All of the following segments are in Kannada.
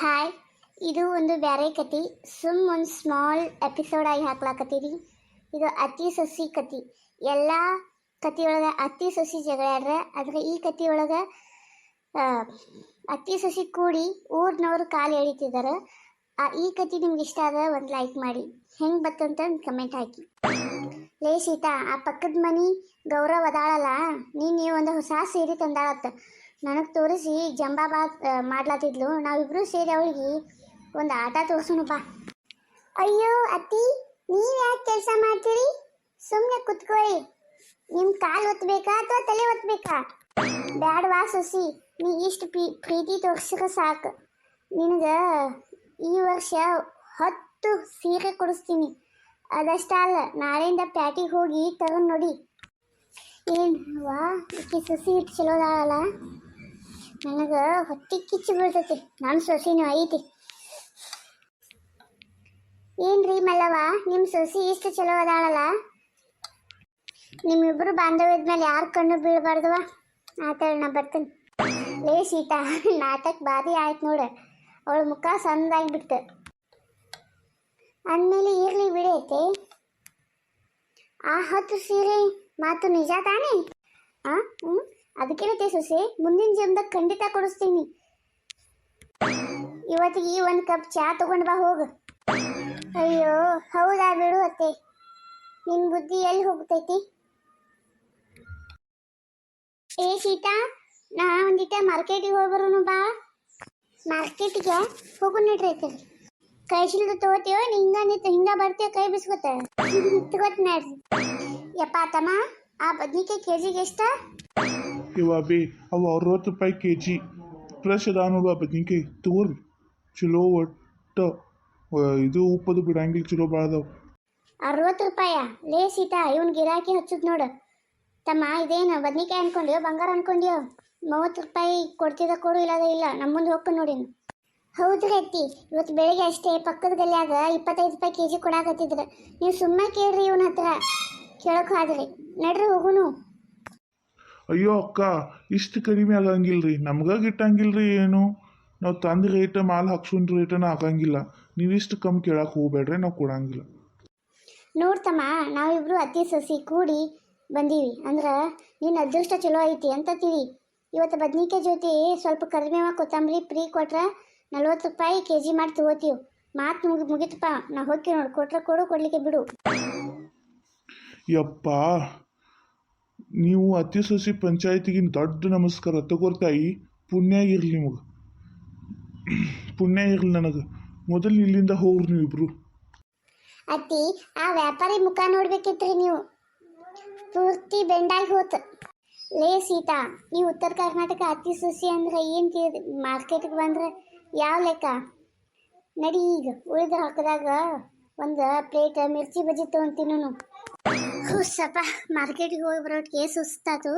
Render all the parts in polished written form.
ಹಾಯ್, ಇದು ಒಂದು ಬ್ಯಾರೆ ಕತಿ. ಒಂದು ಸ್ಮಾಲ್ ಎಪಿಸೋಡ್ ಆಗಿ ಹಾಕ್ಲಾಕತ್ತೀರಿ. ಇದು ಅತ್ತಿ ಸೊಸಿ ಕತಿ. ಎಲ್ಲ ಕತಿಯೊಳಗೆ ಅತ್ತಿ ಸೊಸಿ ಜಗಳಾಡ್ರೆ, ಆದರೆ ಈ ಕತಿಯೊಳಗೆ ಅತ್ತಿ ಸೊಸಿ ಕೂಡಿ ಊರಿನವ್ರು ಕಾಲು ಎಳಿತಿದ್ದಾರೆ. ಈ ಕತಿ ನಿಮ್ಗೆ ಇಷ್ಟ ಆದ ಒಂದು ಲೈಕ್ ಮಾಡಿ, ಹೆಂಗೆ ಬತ್ತಂತ ಕಮೆಂಟ್ ಹಾಕಿ. ಲೇ ಸೀತಾ, ಆ ಪಕ್ಕದ ಮನಿ ಗೌರವ್ ಅದಾಳಲ್ಲ, ನೀನು ಒಂದು ಹೊಸ ಸೀರೆ ತಂದಾಳತ್ತ ನನಗೆ ತೋರಿಸಿ ಜಂಬಾಬಾದ್ ಮಾಡ್ಲಾತಿದ್ಲು. ನಾವಿಬ್ರು ಸೇರಿ ಅವಳಿಗೆ ಒಂದು ಆಟ ತೋರ್ಸೋಣ ಬಾ. ಅಯ್ಯೋ ಅತ್ತಿ, ನೀವು ಯಾಕೆ ಕೆಲಸ ಮಾಡ್ತೀರಿ? ಸುಮ್ಮನೆ ಕುತ್ಕೊಳ್ಳಿ. ನಿಮ್ಮ ಕಾಲು ಒತ್ತಬೇಕಾ ಅಥವಾ ತಲೆ ಒತ್ತಬೇಕಾ? ಬ್ಯಾಡವಾ ಸೊಸಿ, ನೀ ಇಷ್ಟು ಪ್ರೀತಿ ತೋರಿಸಿದ್ರೆ ಸಾಕು. ನಿನಗೆ ಈ ವರ್ಷ 10 ಸೀರೆ ಕೊಡಿಸ್ತೀನಿ. ಅದಷ್ಟ ಅಲ್ಲ, ನಾಳೆಯಿಂದ ಪ್ಯಾಟಿಗೆ ಹೋಗಿ ತಗೊಂಡು ನೋಡಿ. ಏನು ವಾ, ಈಕೆ ಸೊಸಿ ಇಟ್ಟು ಚಲೋದಾಳಲ್ಲ, ನನಗೆ ಹೊಟ್ಟಿಗೆ ಕಿಚ್ಚು ಬೀಳ್ತೈತಿ. ನನ್ನ ಸೊಸಿನೂ ಐತಿ. ಏನ್ರಿ ಮಲ್ಲವ, ನಿಮ್ಮ ಸೊಸಿ ಇಷ್ಟು ಚಲೋ ಅದಾಳಲ್ಲ, ನಿಮ್ಮಿಬ್ಬರು ಬಾಂಧವ್ಯದ ಮೇಲೆ ಯಾರು ಕಣ್ಣು ಬೀಳಬಾರ್ದವ. ಆತಳ ನಾ ಬರ್ತೇನೆ. ಲೇ ಸೀತಾ, ನಾಟಕ ಭಾರಿ ಆಯ್ತು ನೋಡ. ಅವಳ ಮುಖ ಸಂದಾಗಿಬಿಡ್ತು. ಅಂದಮೇಲೆ ಇರಲಿ ಬಿಡೈತೆ. ಆ 10 ಸೀರೆ ಮಾತು ನಿಜ ತಾನೇ? ಅದಕ್ಕೇನೈತೆ ಸೊಸೆ, ಮುಂದಿನ ಜನ್ಮದಾಗ ಖಂಡಿತ ಕೊಡಿಸ್ತೀನಿ. ಇವತ್ತಿಗೆ ಈ 1 ಕಪ್ ಚಾ ತಗೊಂಡು ಬಾ ಹೋಗು. ಅಯ್ಯೋ ಹೌದಾ, ಬಿಡು ಅತ್ತೆ, ನಿನ್ನ ಬುದ್ಧಿ ಎಲ್ಲಿ ಹೋಗ್ತೈತಿ? ಏ ಸೀತಾ, ನಾ ಒಂದಿಟ ಮಾರ್ಕೆಟಿಗೆ ಹೋಗಿ ಬರೋನು ಬಾ. ಮಾರ್ಕೆಟಿಗೆ ಹೋಗು ನಡ್ರೈತೆ. ಕೈ ಶಿಲ್ದು ತಗೋತೀವೋ ನೀ ಹಿಂಗ ಬರ್ತೀವ, ಕೈ ಬಿಸ್ಕೊತ ತಗೋತ್ ನಡ್ರಿ. ಯಪ್ಪ ತಮ್ಮ, ಆ ಬದ್ನಿಕಾಯಿ ಕೆಜಿಗೆ ಎಷ್ಟ? ಇವ ಬೇ ಅವು 60 ರೂಪಾಯಿ kg. ಫ್ರೆಶ್ ಅದಾವ ನೋಡುವ ಬದ್ನಿಕಾಯಿ, ತಗೋರಿ. ಚಲೋ ಒಟ್ಟು ಇದು ಉಪ್ಪದು ಬಿಡಂಗಿಲ್ಲ, ಚಲೋ ಭಾಳ ಅದಾವ. 60 ರೂಪಾಯ? ಲೇ ಸೀತಾ, ಇವನ್ ಗಿರಾಕಿ ಹಚ್ಚುದ್ ನೋಡು. ತಮ್ಮ, ಇದೇನು ಬದ್ನಿಕಾಯಿ ಅನ್ಕೊಂಡ್ಯೋ ಬಂಗಾರ ಅನ್ಕೊಂಡ್ಯೋ? 30 ರೂಪಾಯಿ ಕೊಡ್ತಿದ್ದ ಕೊಡು, ಇಲ್ಲದ ಇಲ್ಲ. ನಮ್ಮ ಮುಂದೆ ಹೋಗ್ಕೊಂಡು ನೋಡಿ. ಹೌದ್ರಿ ಅತ್ತಿ, ಇವತ್ತು ಬೆಳಿಗ್ಗೆ ಅಷ್ಟೇ ಪಕ್ಕದ ಗಲ್ಯಾಗ 25 ರೂಪಾಯಿ kg ಕೊಡಾಕತ್ತಿದ್ರು. ನೀವು ಸುಮ್ಮನೆ ಕೇಳ್ರಿ, ಇವನ ಹತ್ರ ಕೇಳಕ್ ಹಾದ್ರಿ. ನಡ್ರಿ ಹೋಗುನು. ಅಯ್ಯೋ ಅಕ್ಕ, ಇಷ್ಟು ಕಡಿಮೆ ಆಗಂಗಿಲ್ರಿ, ನಮ್ಗೆ ಗಿಟ್ಟಂಗಿಲ್ರಿ. ಏನು ನಾವು ತಂದು ರೇಟ್ ಮಾಲ್ ಹಾಕ್ಸೋನ್ ರೇಟನ ಆಗಂಗಿಲ್ಲ. ನೀವಿಷ್ಟು ಕಮ್ಮಿ ಕೇಳಕ್ಕೆ ಹೋಗ್ಬೇಡ್ರಿ, ನಾವು ಕೊಡಂಗಿಲ್ಲ. ನೋಡ್ತಮ್ಮ, ನಾವಿಬ್ರು ಅತ್ತಿ ಸೊಸಿ ಕೂಡಿ ಬಂದೀವಿ ಅಂದ್ರೆ ನಿನ್ನ ಅದೃಷ್ಟ ಚಲೋ ಐತಿ ಅಂತ ತಿಳಿ. ಇವತ್ತು ಬದ್ನಿಕಾಯಿ ಜೊತೆ ಸ್ವಲ್ಪ ಕರಿಬೇವ ಕೊತ್ತಂಬರಿ ಫ್ರೀ ಕೊಟ್ರೆ 40 ರೂಪಾಯಿ kg ಮಾಡಿ ತಗೋತೀವಿ. ಮಾತು ಮುಗಿತಪ್ಪ, ನಾ ಹೋಗಿ ನೋಡಿ. ಕೊಟ್ರೆ ಕೊಡು, ಕೊಡ್ಲಿಕ್ಕೆ ಬಿಡು. ಯಪ್ಪ, ನೀವು ಅತಿ ಸೊಸಿ ಪಂಚಾಯತಿಗಿನ ದೊಡ್ಡ ನಮಸ್ಕಾರ. ತಗೋರ್ತಾಯಿ, ಪುಣ್ಯ ಇರಲಿ ನಿಮಗೆ, ಪುಣ್ಯ ಇರಲಿ ನನಗೆ. ಮೊದಲು ಇಲ್ಲಿಂದ ಹೋಗ್ರಿ ನೀವಿಬ್ರು. ಅತ್ತಿ, ಆ ವ್ಯಾಪಾರಿ ಮುಖ ನೋಡ್ಬೇಕಿತ್ರಿ ನೀವು, ಪೂರ್ತಿ ಬೆಂಡಾಗಿ ಹೋತ್. ಲೇ ಸೀತಾ, ನೀವು ಉತ್ತರ ಕರ್ನಾಟಕ ಅತ್ತಿ ಸೊಸಿ ಅಂದ್ರೆ ಏನು ಮಾರ್ಕೆಟ್ಗೆ ಬಂದ್ರೆ ಯಾವ ಲೆಕ್ಕ? ನಡಿ, ಈಗ ಉಳಿದ ಹಾಕಿದಾಗ ಒಂದು ಪ್ಲೇಟ್ ಮಿರ್ಚಿ ಬಜ್ಜಿ ತೊಗೊಂತೀನೂ. ಹುಸ್ಸಪ್ಪ, ಮಾರ್ಕೆಟಿಗೆ ಹೋಗಿ ಬರೋಟಿಗೆ ಸುಸ್ತಾತು.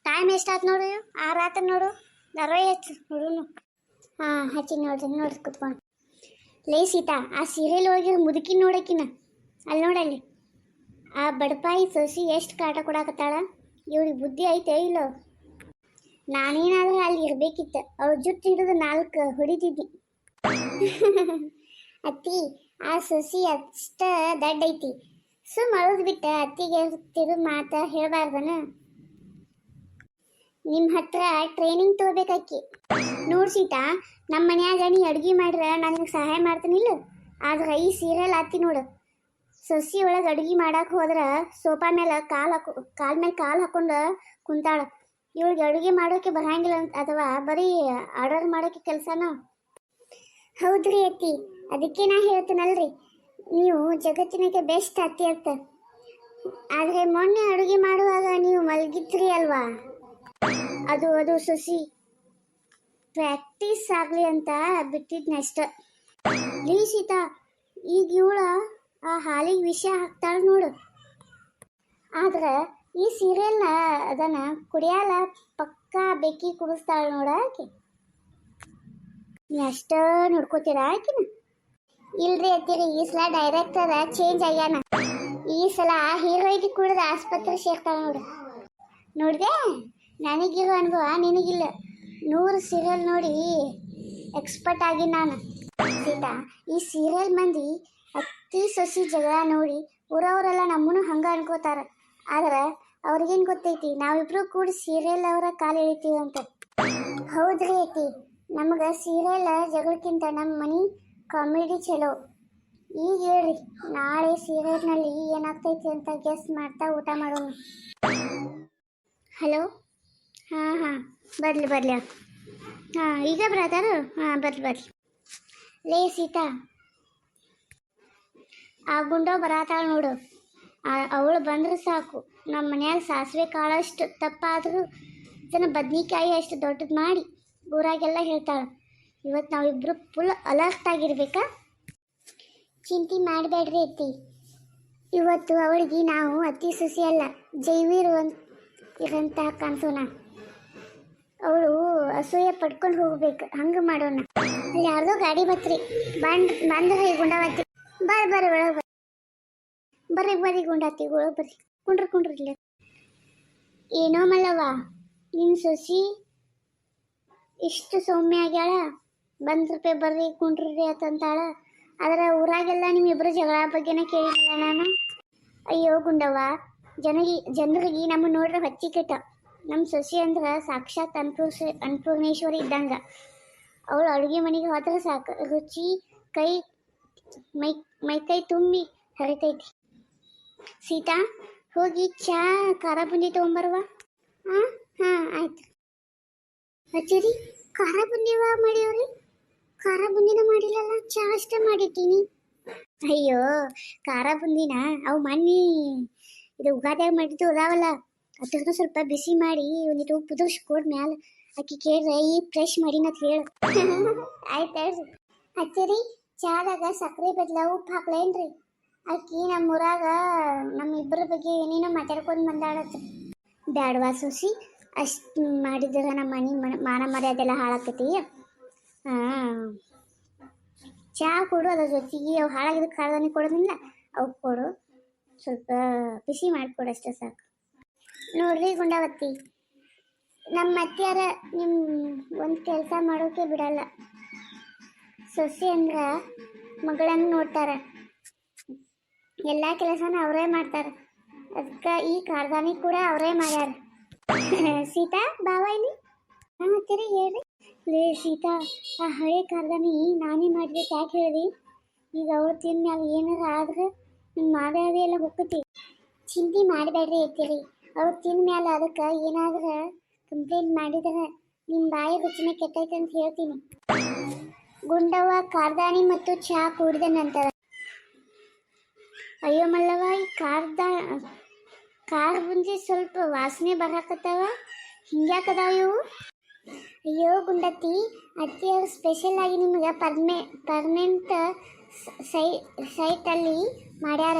ಟೈಮ್ ಎಷ್ಟಾಯ್ತು ನೋಡು? 6 ಆತು ನೋಡು. ನರವೇ ಹೆಚ್ಚು ನೋಡು. ಹಾಂ, ಹಚ್ಚಿ ನೋಡ್ರಿ ಕುತ್ಕೊಂಡು. ಲೇ ಸೀತಾ, ಆ ಸೀರೆಯಲ್ಲಿ ಹೋಗಿರೋ ಮುದುಕಿ ನೋಡಕಿನ ಅಲ್ಲಿ ನೋಡಲ್ಲಿ. ಆ ಬಡಪಾಯಿ ಸೊಸಿ ಎಷ್ಟು ಕಾಟ ಕೊಡಾಕತ್ತಾಳ. ಇವ್ರಿಗೆ ಬುದ್ಧಿ ಐತೆ ಇಲ್ಲೋ? ನಾನೇನಾದ್ರೂ ಅಲ್ಲಿ ಇರ್ಬೇಕಿತ್ತು, ಅವಳು ಜುಟ್ಟು ಹಿಡಿದು 4 ಹೊಡಿತಿದ್ದಿ. ಅತ್ತಿ, ಆ ಸೊಸಿ ಅಷ್ಟ ದಡ್ಡ ಐತಿ. ಸುಮ್ಮ ಅಳದು ಬಿಟ್ಟ ಅತ್ತಿಗೆ ತಿರು ಮಾತ ಹೇಳಬಾರ್ದನ? ನಿಮ್ಮ ಹತ್ರ ಟ್ರೈನಿಂಗ್ ತಗೋಬೇಕಾಕಿ. ನೋಡ್ಸಿತಾ, ನಮ್ಮ ಮನ್ಯಾಗ ನೀ ಅಡುಗೆ ಮಾಡ್ರೆ ನನಗೆ ಸಹಾಯ ಮಾಡ್ತೀನಿಲ್ಲ. ಆದ್ರೆ ಈ ಸೀರಿಯಲ್ ಅತ್ತಿ ನೋಡು, ಸೊಸಿ ಒಳಗೆ ಅಡುಗೆ ಮಾಡಕ್ಕೆ ಹೋದ್ರೆ ಸೋಫಾ ಮೇಲೆ ಕಾಲ್ ಮೇಲೆ ಕಾಲು ಹಾಕೊಂಡು ಕುಂತಾಳ. ಇವಳಿಗೆ ಅಡುಗೆ ಮಾಡೋಕೆ ಬರಂಗಿಲ್ಲ ಅಥವಾ ಬರೀ ಆರ್ಡರ್ ಮಾಡೋಕೆ ಕೆಲಸನ? ಹೌದ್ರಿ ಅತ್ತಿ, ಅದಕ್ಕೆ ನಾ ಹೇಳ್ತೀನಲ್ರಿ, ನೀವು ಜಗತ್ತಿನಕ್ಕೆ ಬೆಸ್ಟ್ ಅತ್ತಿ ಅಂತ. ಆದರೆ ಮೊನ್ನೆ ಅಡುಗೆ ಮಾಡುವಾಗ ನೀವು ಮಲಗಿದ್ರಿ ಅಲ್ವಾ? ಅದು ಸೊಸಿ ಪ್ರಾಕ್ಟೀಸ್ ಆಗಲಿ ಅಂತ ಬಿಟ್ಟಿದ್ನಷ್ಟ. ಲೇ ಸೀತಾ, ಈಗ ಇವಳ ಆ ಹಾಲಿಗೆ ವಿಷ ಹಾಕ್ತಾಳೆ ನೋಡು. ಆದ್ರೆ ಈ ಸೀರಿಯಲ್ನ ಅದನ್ನ ಕುಡಿಯಾಲ ಪಕ್ಕಾ ಬೆಕ್ಕಿ ಕುಡಿಸ್ತಾಳೆ ನೋಡ ಆಕೆ. ನೀ ಅಷ್ಟ ನೋಡ್ಕೋತೀರಾ ಆಕಿನ? ಇಲ್ರಿ ಅತ್ತಿರಿ, ಈ ಸಲ ಡೈರೆಕ್ಟರ್ ಚೇಂಜ್ ಆಗ್ಯಾನ. ಈ ಸಲ ಹೀರೋಯಿಗೆ ಕುಡಿದ ಆಸ್ಪತ್ರೆ ಸೇರ್ತಾಳ ನೋಡು. ನೋಡಿದೆ, ನನಗಿರೋ ಅನುಭವ ನಿನಗಿಲ್ಲ. 100 ಸೀರಿಯಲ್ ನೋಡಿ ಎಕ್ಸ್ಪರ್ಟ್ ಆಗಿ ನಾನು. ಸೀತಾ, ಈ ಸೀರಿಯಲ್ ಮಂದಿ ಅತ್ತಿ ಸೊಸಿ ಜಗಳ ನೋಡಿ ಊರವರೆಲ್ಲ ನಮ್ಮನ್ನು ಹಂಗೆ ಅನ್ಕೋತಾರ. ಆದ್ರೆ ಅವ್ರಿಗೇನು ಗೊತ್ತೈತಿ, ನಾವಿಬ್ರು ಕೂಡ ಸೀರಿಯಲ್ ಅವರ ಕಾಲು ಎಳಿತೀವಿ ಅಂತ. ಹೌದ್ರಿ ಐತಿ, ನಮಗೆ ಸೀರಿಯಲ್ ಜಗಳಕ್ಕಿಂತ ನಮ್ಮ ಮನೆ ಕಾಮಿಡಿ ಚಲೋ. ಈಗ ಹೇಳ್ರಿ, ನಾಳೆ ಸೀರಿಯಲ್ನಲ್ಲಿ ಏನಾಗ್ತೈತಿ ಅಂತ ಗೆಸ್ ಮಾಡ್ತಾ ಊಟ ಮಾಡೋಣ. ಹಲೋ, ಹಾಂ ಬರ್ಲಿ ಹಾಂ, ಈಗ ಬರತ್ತಾರ? ಹಾಂ ಬರ್ಲಿ. ಲೇ ಸೀತಾ, ಆ ಗುಂಡೋ ಬರತ್ತಾಳ ನೋಡು, ಅವಳು ಬಂದ್ರೆ ಸಾಕು, ನಮ್ಮ ಮನ್ಯಾಗ ಸಾಸಿವೆ ಕಾಳಷ್ಟು ತಪ್ಪಾದರೂ ಇದನ್ನು ಬದ್ನಿಕಾಯಿ ಅಷ್ಟು ದೊಡ್ಡದು ಮಾಡಿ ಊರಾಗೆಲ್ಲ ಹೇಳ್ತಾಳೆ. ಇವತ್ತು ನಾವಿಬ್ಬರು ಫುಲ್ ಅಲರ್ಟ್ ಆಗಿರ್ಬೇಕಾ? ಚಿಂತೆ ಮಾಡಬೇಡ್ರಿ ಅತ್ತಿ, ಇವತ್ತು ಅವಳಿಗೆ ನಾವು ಅತ್ತಿ ಸೊಸಿ ಅಲ್ಲ ಜೈವೀರು ಇರಂತ ಕಾಣಿಸೋಣ. ಅವಳು ಅಸೂಯೆ ಪಡ್ಕೊಂಡು ಹೋಗ್ಬೇಕು, ಹಂಗೆ ಮಾಡೋಣ. ಅಲ್ಲಿ ಯಾರ್ದೋ ಗಾಡಿ ಬತ್ರಿ, ಬಂದ್ರೆ ಗುಂಡಾವತ್ತಿ. ಬರ್ರಿ ಒಳಗೆ ಬರ್ರಿ ಗುಂಡಾತಿ ಒಳಗೆ ಬರ್ರಿ. ಕುಂಡ್ರಿ ಇಲ್ಲ. ಏನೋ ಮಲ್ಲವ್ವ, ನಿನ್ನ ಸೊಸಿ ಇಷ್ಟು ಸೌಮ್ಯ ಆಗ್ಯಾಳ, ₹1 ಬರ್ರಿ ಕುಂಡ್ರಿ ಅಂತಂತಾಳ. ಆದರೆ ಊರಾಗೆಲ್ಲ ನಿಮ್ಮಿಬ್ಬರು ಜಗಳ ಬಗ್ಗೆನ ಕೇಳಿಲ್ಲ ನಾನು. ಅಯ್ಯೋ ಗುಂಡವ್ವ, ಜನರಿಗೆ ನಮ್ಮ ನೋಡ್ರೆ ಹಚ್ಚಿ ಕೆಟ್ಟ. ನಮ್ಮ ಸೊಸಿ ಅಂದ್ರೆ ಸಾಕ್ಷಾತ್ ಅನ್ನಪೂರ್ಣೇಶ್ವರಿ ಇದ್ದಂಗೆ. ಅವಳು ಅಡುಗೆ ಮನೆಗೆ ಹೋದ್ರೆ ಸಾಕು, ರುಚಿ ಮೈಕೈ ತುಂಬಿ ಹರಿತೈತಿ. ಸೀತಾ, ಹೋಗಿ ಚಾ ಖಾರ ಬುಂದಿ ತೊಗೊಂಬರ್ವಾ? ಹಾಂ ಆಯ್ತು. ಅಚ್ಚರಿ, ಖಾರ ಬುಂದಿವ ಮಾಡಿವ್ರಿ? ಖಾರ ಬುಂದಿನ ಮಾಡಿಲ್ಲಲ್ಲ, ಚಾ ಅಷ್ಟೇ ಮಾಡಿದ್ದೀನಿ. ಅಯ್ಯೋ, ಖಾರ ಬುಂದಿನ ಅವು ಮಣ್ಣಿ ಇದು ಉಗಾದ್ಯಾಗ ಮಾಡಿದ್ದು ಅದಾವಲ್ಲ, ಅದನ್ನ ಸ್ವಲ್ಪ ಬಿಸಿ ಮಾಡಿ ಒಂದಿಟ್ಟು ಉಪ್ಪು ಕೊಡ್ ಮ್ಯಾಲ ಅಕ್ಕಿ ಕೇಳ್ರೆ ಈ ಫ್ರೆಶ್ ಮಾಡಿನತ್ ಹೇಳು. ಆಯ್ತು. ಅಚ್ಚರಿ, ಚಾದಾಗ ಸಕ್ಕರೆ ಬದಲ ಉಪ್ಪು ಹಾಕ್ಲೇನ್ರಿ? ಅಕ್ಕಿ ನಮ್ಮೂರಾಗ ನಮ್ಮಿಬ್ಬರ ಬಗ್ಗೆ ಏನೇನೋ ಮಾತಾಡ್ಕೊಂಡು ಬಂದಾಳತ್ತ. ಬ್ಯಾಡವಾ ಸೊಸಿ, ಅಷ್ಟು ಮಾಡಿದ್ರೆ ನಮ್ಮ ಮನೆ ಮಾನ ಮರ್ಯಾದೆಲ್ಲ ಹಾಳಾಕತಿ. ಚಾ ಕೊಡು, ಅದ್ರ ಜೊತೆಗೆ ಅವು ಹಾಳಾಗಿದ್ದು ಖಾರದಾನಿ ಕೊಡೋದಿಲ್ಲ, ಅವು ಕೊಡು, ಸ್ವಲ್ಪ ಬಿಸಿ ಮಾಡಿಕೊಡು ಅಷ್ಟೇ ಸಾಕು. ನೋಡ್ರಿ ಗುಂಡಾವತ್ತಿ, ನಮ್ಮ ಅತ್ತೆಯಾರ ನಿಮ್ಮ ಒಂದು ಕೆಲಸ ಮಾಡೋಕೆ ಬಿಡಲ್ಲ. ಸೊಸೆ ಅಂದ್ರೆ ಮಗಳನ್ನು ನೋಡ್ತಾರೆ, ಎಲ್ಲ ಕೆಲಸನ ಅವರೇ ಮಾಡ್ತಾರೆ. ಅದಕ್ಕೆ ಈ ಕಾರ್ದಾನಿ ಕೂಡ ಅವರೇ ಮಾಡ್ಯಾರ. ಸೀತಾ ಬಾವ ಇಲ್ಲಿ. ಅತ್ತರಿ ಹೇಳ್ರಿ. ಲೇ ಸೀತಾ, ಆ ಹಳೆ ಕಾರ್ದಾನಿ ನಾನೇ ಮಾಡಿದೆ, ಯಾಕೆ ಹೇಳ್ರಿ? ಈಗ ಅವ್ರು ತಿಂದ್ಮ್ಯಾಲ ಏನಾರ ಆದ್ರೆ ನಿಮ್ಮ ಮಾವ್ಯಾವೆ ಎಲ್ಲ ಹೋಗ್ತತಿ. ಚಿಂತೆ ಮಾಡಬೇಡ್ರಿ ಐತಿರಿ, ಅವ್ರು ತಿಂದ್ಮ್ಯಾಲ ಅದಕ್ಕೆ ಏನಾದ್ರೆ ಕಂಪ್ಲೇಂಟ್ ಮಾಡಿದ್ರೆ ನಿಮ್ಮ ಬಾಯಿ ರುಚಿನ ಕೆಟ್ಟೈತೆ ಅಂತ ಹೇಳ್ತೀನಿ. ಗುಂಡವ್ವ ಕಾರ್ದಾನಿ ಮತ್ತು ಚಹಾ ಕುಡಿದ ನಂತರ, ಅಯ್ಯೋ ಮಲ್ಲವ್ವ, ಈ ಖಾರ ಬುಂದಿ ಸ್ವಲ್ಪ ವಾಸನೆ ಬರಾಕತ್ತವ, ಹಿಂಗ್ಯಾಕದಾವ ಇವು? ಅಯ್ಯೋ ಗುಂಡತ್ತಿ, ಅತ್ತಿಯವರು ಸ್ಪೆಷಲ್ ಆಗಿ ನಿಮಗೆ ಪರ್ಮನೆಂಟ್ ಸೈಟಲ್ಲಿ ಮಾಡ್ಯಾರ.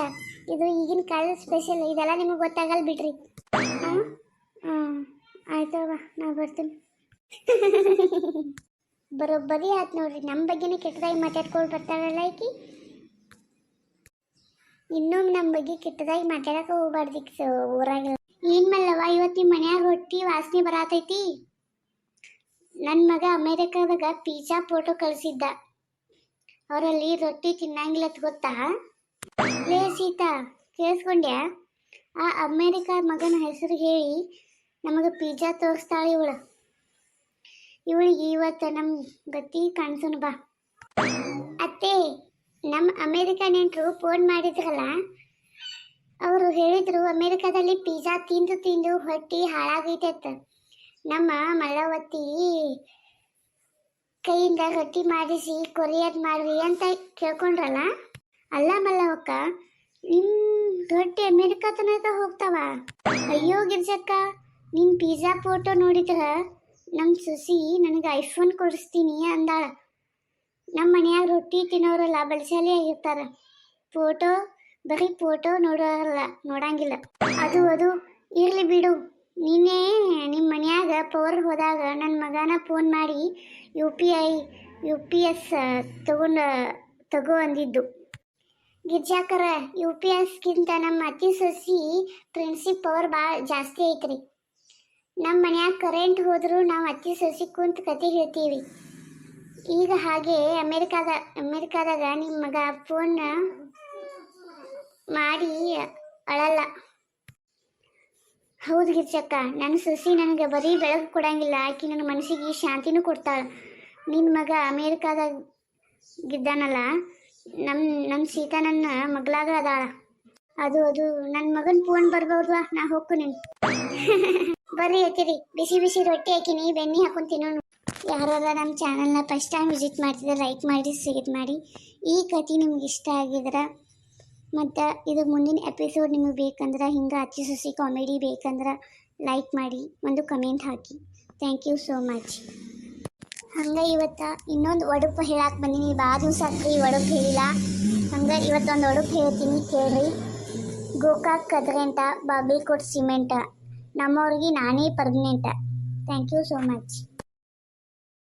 ಇದು ಈಗಿನ ಕಾಲದ ಸ್ಪೆಷಲ್, ಇದೆಲ್ಲ ನಿಮಗೆ ಗೊತ್ತಾಗಲ್ಲ ಬಿಡ್ರಿ. ಆಯ್ತವ, ನಾ ಬರ್ತೀನಿ. ಬರೋಬ್ಬರಿ ಆಯ್ತು ನೋಡ್ರಿ, ನಮ್ಮ ಬಗ್ಗೆನೇ ಕೆಟ್ಟದಾಗಿ ಮಾತಾಡ್ಕೊಂಡು ಬರ್ತಾರಲ್ಲ ಈಕಿ. ಇನ್ನೊಮ್ಮೆ ನಮ್ಮ ಬಗ್ಗೆ ಕೆಟ್ಟದಾಗಿ ಮಾತಾಡಕ್ಕೆ ಹೋಗ್ಬಾರ್ದು ಊರಾಗ. ಏನು ಮಲ್ಲವ್ವ, ಇವತ್ತು ನಿಮ್ಮ ಮನ್ಯಾಗ ರೊಟ್ಟಿ ವಾಸನೆ ಬರತೈತಿ. ನನ್ನ ಮಗ ಅಮೇರಿಕಾದಾಗ ಪಿಜ್ಜಾ ಫೋಟೋ ಕಳಿಸಿದ್ದ, ಅವರಲ್ಲಿ ರೊಟ್ಟಿ ತಿನ್ನಂಗಿಲ್ಲ ಗೊತ್ತಾ? ಲೇ ಸೀತಾ, ಕೇಳಿಸ್ಕೊಂಡ್ಯಾ? ಆ ಅಮೇರಿಕಾ ಮಗನ ಹೆಸರು ಹೇಳಿ ನಮಗೆ ಪಿಜ್ಜಾ ತೋರಿಸ್ತಾಳೆ ಇವಳು. ಇವಳಿಗೆ ಇವತ್ತು ನಮ್ಮ ಗತಿ ಕಾಣಿಸೋಣ ಬಾ. ಅತ್ತೆ, ನಮ್ಮ ಅಮೇರಿಕಾ ನೆಂಟರು ಫೋನ್ ಮಾಡಿದ್ರಲ್ಲ, ಅವರು ಹೇಳಿದರು ಅಮೇರಿಕಾದಲ್ಲಿ ಪಿಜ್ಜಾ ತಿಂದು ಹೊಟ್ಟಿ ಹಾಳಾಗೈತೆ. ನಮ್ಮ ಮಲ್ಲವತ್ತಿ ಕೈಯಿಂದ ರೊಟ್ಟಿ ಮಾಡಿಸಿ ಕೊರಿಯರ್ ಮಾಡ್ರಿ ಅಂತ ಕೇಳ್ಕೊಂಡ್ರಲ್ಲ. ಅಲ್ಲ ಮಲ್ಲವಕ್ಕ, ನಿಮ್ಮ ರೊಟ್ಟಿ ಅಮೇರಿಕಾ ತನಕ ಹೋಗ್ತಾವ? ಅಯ್ಯೋ ಗಿರ್ಜಕ್ಕ, ನಿನ್ನ ಪಿಜ್ಜಾ ಫೋಟೋ ನೋಡಿದ್ರೆ ನಮ್ಮ ಸೊಸಿ ನನಗೆ ಐಫೋನ್ ಕೊಡಿಸ್ತೀನಿ ಅಂದಾಳ. ನಮ್ಮ ಮನೆಯಾಗ ರೊಟ್ಟಿ ತಿನ್ನೋರೆಲ್ಲ ಬಲಶಾಲಿ ಆಗಿರ್ತಾರೆ, ಬರೀ ಫೋಟೋ ನೋಡಂಗಿಲ್ಲ. ಅದು ಇರಲಿ ಬಿಡು. ನೀನೇ ನಿಮ್ಮ ಮನ್ಯಾಗ ಪವರ್ ಹೋದಾಗ ನನ್ನ ಮಗನ ಫೋನ್ ಮಾಡಿ UPS ತಗೋ ಅಂದಿದ್ದು. ಗಿರ್ಜಾಕರ, UPSಗಿಂತ ನಮ್ಮ ಅತ್ತಿ ಸೊಸಿ ಫ್ರೆಂಡ್ಶಿಪ್ ಪವರ್ ಭಾಳ ಜಾಸ್ತಿ ಐತ್ರಿ. ನಮ್ಮ ಮನ್ಯಾಗ ಕರೆಂಟ್ ಹೋದರೂ ನಾವು ಅತ್ತಿ ಸೊಸಿ ಕುಂತು ಕತೆ ಹೇಳ್ತೀವಿ. ಈಗ ಹಾಗೆ ಅಮೇರಿಕಾದಾಗ ನಿಮ್ಮ ಮಗ ಫೋನ್ ಮಾಡಿ ಅಳಲ್ಲ. ಹೌದು ಗಿರ್ಜಕ್ಕ, ನನ್ನ ಸೊಸಿ ನನಗೆ ಬರೀ ಬೆಳಕು ಕೊಡಂಗಿಲ್ಲ, ಆಕಿ ನನ್ನ ಮನಸ್ಸಿಗೆ ಶಾಂತಿನೂ ಕೊಡ್ತಾಳೆ. ನಿನ್ನ ಮಗ ಅಮೇರಿಕಾದಾಗ ಇದ್ದಾನಲ್ಲ, ನಮ್ಮ ಸೀತಾ ನನ್ನ ಮಗಳಾಗ ಅದಾಳ. ಅದು ನನ್ನ ಮಗನ ಫೋನ್ ಬರ್ಬೋದ್ವಾ? ನಾ ಹೋಗ್ತೀನಿ. ಬರ್ರಿ ಹತ್ತಿರಿ, ಬಿಸಿ ಬಿಸಿ ರೊಟ್ಟಿ ಹಾಕಿನಿ, ಬೆಣ್ಣೆ ಹಾಕೊಂಡು ತಿನ್ನೋಣ. ಯಾರಾರ ನಮ್ಮ ಚಾನಲ್ನ ಫಸ್ಟ್ ಟೈಮ್ ವಿಸಿಟ್ ಮಾಡ್ತಿದ್ರೆ ಲೈಕ್ ಮಾಡಿ, ಶೇರ್ ಮಾಡಿ. ಈ ಕತೆ ನಿಮ್ಗೆ ಇಷ್ಟ ಆಗಿದ್ರೆ ಮತ್ತು ಇದು ಮುಂದಿನ ಎಪಿಸೋಡ್ ನಿಮಗೆ ಬೇಕಂದ್ರೆ, ಹಿಂಗೆ ಅಚ್ಚಿ ಸೊಸಿ ಕಾಮಿಡಿ ಬೇಕಂದ್ರೆ ಲೈಕ್ ಮಾಡಿ, ಒಂದು ಕಮೆಂಟ್ ಹಾಕಿ. Thank you so much. ಹಂಗೆ ಇವತ್ತು ಇನ್ನೊಂದು ಒಡುಪು ಹೇಳಕ್ಕೆ ಬಂದೀನಿ. ಭಾಳ ದಿವಸ ಆಗ್ತದೆ ಈ ಒಡುಪು ಹೇಳಿಲ್ಲ. ಹಂಗೆ ಇವತ್ತೊಂದು ಒಡುಪು ಹೇಳ್ತೀನಿ ಕೇಳ್ರಿ. ಗೋಕಾಕ್ ಕದ್ರೆಂಟ, ಬಾಗಲಕೋಟ್ ಸಿಮೆಂಟ, ನಮ್ಮವ್ರಿಗೆ ನಾನೇ permanent. Thank you so much.